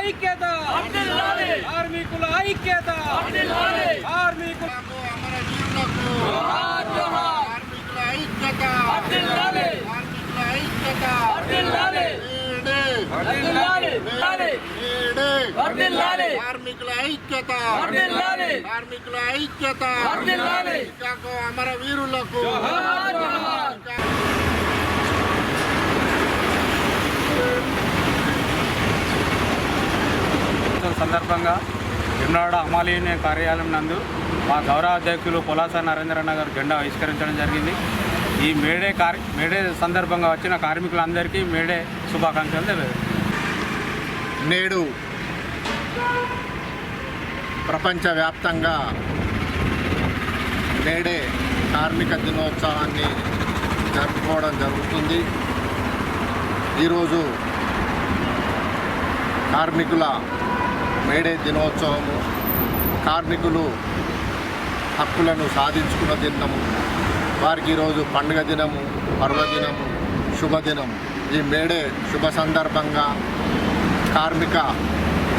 ఐక్యత కార్మికుల ఐక్యత కార్మికులకు కార్మికుల ఐక్యత కార్మికుల ఐక్యత కార్మికుల ఐక్యత అమరవీరులకు సందర్భంగా విమ్లవాడ అమాలి యూనియన్ కార్యాలయం నందు మా గౌరవ అధ్యక్షులు పులాస నరేంద్రన్న గారు జెండా ఆవిష్కరించడం జరిగింది. ఈ మేడే సందర్భంగా వచ్చిన కార్మికులందరికీ మేడే శుభాకాంక్షలు తెలియదు. నేడు ప్రపంచవ్యాప్తంగా మేడే కార్మిక దినోత్సవాన్ని జరుపుకోవడం జరుగుతుంది. ఈరోజు కార్మికుల మేడే దినోత్సవము, కార్మికులు హక్కులను సాధించుకున్న దినము, వారికి ఈరోజు పండుగ దినము, పర్వదినము, శుభదినము. ఈ మేడే శుభ సందర్భంగా కార్మిక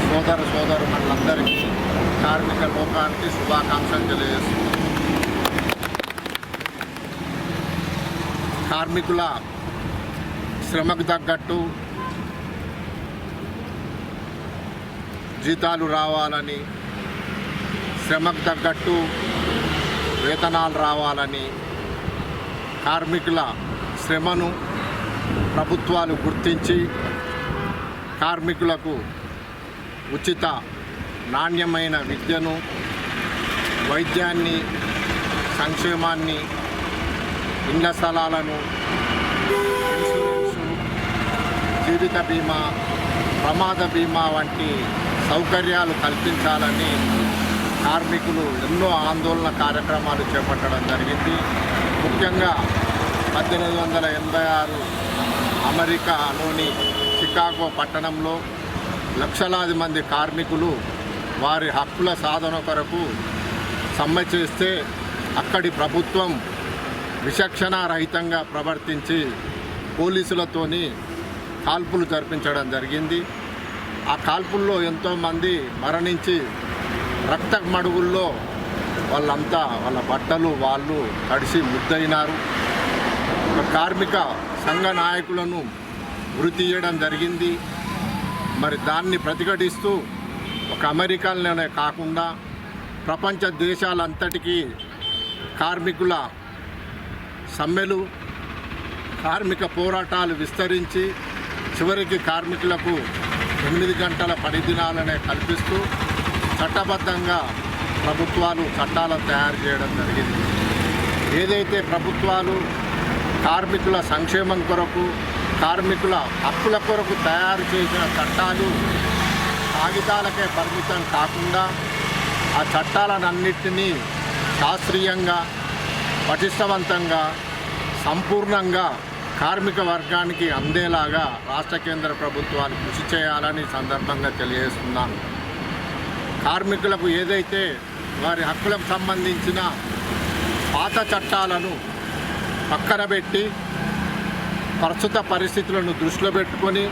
సోదరులందరికీ, కార్మిక లోకానికి శుభాకాంక్షలు తెలియజేస్తున్నాం. కార్మికుల శ్రమకు తగ్గట్టు జీతాలు రావాలని, శ్రమకు తగ్గట్టు వేతనాలు రావాలని, కార్మికుల శ్రమను ప్రభుత్వాలు గుర్తించి కార్మికులకు ఉచిత నాణ్యమైన విద్యను, వైద్యాన్ని, సంక్షేమాన్ని, ఇళ్ల స్థలాలను, ఇన్సూరెన్సు, జీవిత బీమా, ప్రమాద బీమా వంటి సౌకర్యాలు కల్పించాలని కార్మికులు ఎన్నో ఆందోళన కార్యక్రమాలు చేపట్టడం జరిగింది. ముఖ్యంగా 1886 అమెరికాలోని చికాగో పట్టణంలో లక్షలాది మంది కార్మికులు వారి హక్కుల సాధన కొరకు సమ్మె చేస్తే అక్కడి ప్రభుత్వం విచక్షణారహితంగా ప్రవర్తించి పోలీసులతోని కాల్పులు జరిపించడం జరిగింది. ఆ కాల్పుల్లో ఎంతోమంది మరణించి రక్త మడుగుల్లో వాళ్ళంతా వాళ్ళ బట్టలు వాళ్ళు తడిసి ముద్దయినారు. కార్మిక సంఘ నాయకులను వృత్తి తీయడం జరిగింది. మరి దాన్ని ప్రతిఘటిస్తూ ఒక అమెరికాలోనే కాకుండా ప్రపంచ దేశాలంతటికీ కార్మికుల సమ్మెలు, కార్మిక పోరాటాలు విస్తరించి చివరికి కార్మికులకు 8 గంటల పని దినాలనే కల్పిస్తూ చట్టబద్ధంగా ప్రభుత్వాలు చట్టాలను తయారు చేయడం జరిగింది. ఏదైతే ప్రభుత్వాలు కార్మికుల సంక్షేమం కొరకు, కార్మికుల హక్కుల కొరకు తయారు చేసిన చట్టాలు కాగితాలకే పరిమితం కాకుండా ఆ చట్టాలన్నింటినీ శాస్త్రీయంగా, పటిష్టవంతంగా, సంపూర్ణంగా కార్మిక వర్గానికి అందేలాగా రాష్ట్ర కేంద్ర ప్రభుత్వాలు కృషి చేయాలని సందర్భంగా తెలియజేస్తున్నాను. కార్మికులకు ఏదైతే వారి హక్కులకు సంబంధించిన పాత చట్టాలను పక్కన పెట్టి ప్రస్తుత పరిస్థితులను దృష్టిలో పెట్టుకొని,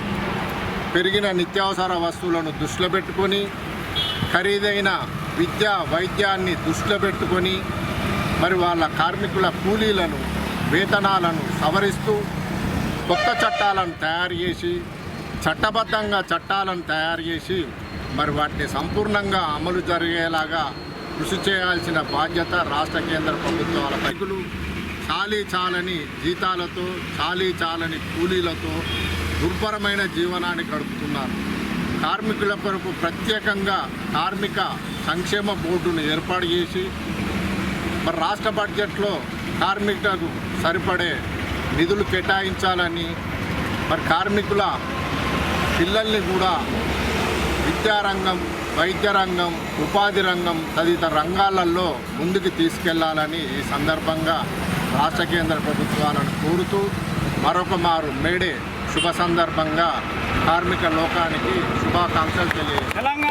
పెరిగిన నిత్యావసర వస్తువులను దృష్టిలో పెట్టుకొని, ఖరీదైన విద్య వైద్యాన్ని దృష్టిలో పెట్టుకొని మరి వాళ్ళ కార్మికుల కూలీలను, వేతనాలను సవరిస్తూ కొత్త చట్టాలను తయారు చేసి, చట్టబద్ధంగా చట్టాలను తయారు చేసి మరి వాటిని సంపూర్ణంగా అమలు జరిగేలాగా కృషి చేయాల్సిన బాధ్యత రాష్ట్ర కేంద్ర ప్రభుత్వాల పైకులు చాలని జీతాలతో, చాలని కూలీలతో దుర్భరమైన జీవనాన్ని గడుపుతున్నారు. కార్మికుల కొరకు ప్రత్యేకంగా కార్మిక సంక్షేమ బోర్డును ఏర్పాటు చేసి మరి రాష్ట్ర బడ్జెట్లో కార్మికులకు సరిపడే నిధులు కేటాయించాలని, మరి కార్మికుల పిల్లల్ని కూడా విద్యారంగం, వైద్య రంగం, ఉపాధి రంగం తదితర రంగాలలో ముందుకు తీసుకెళ్లాలని ఈ సందర్భంగా రాష్ట్ర కేంద్ర ప్రభుత్వాలను కోరుతూ మరొక మారు మేడే శుభ సందర్భంగా కార్మిక లోకానికి శుభాకాంక్షలు తెలియజేస్తాను.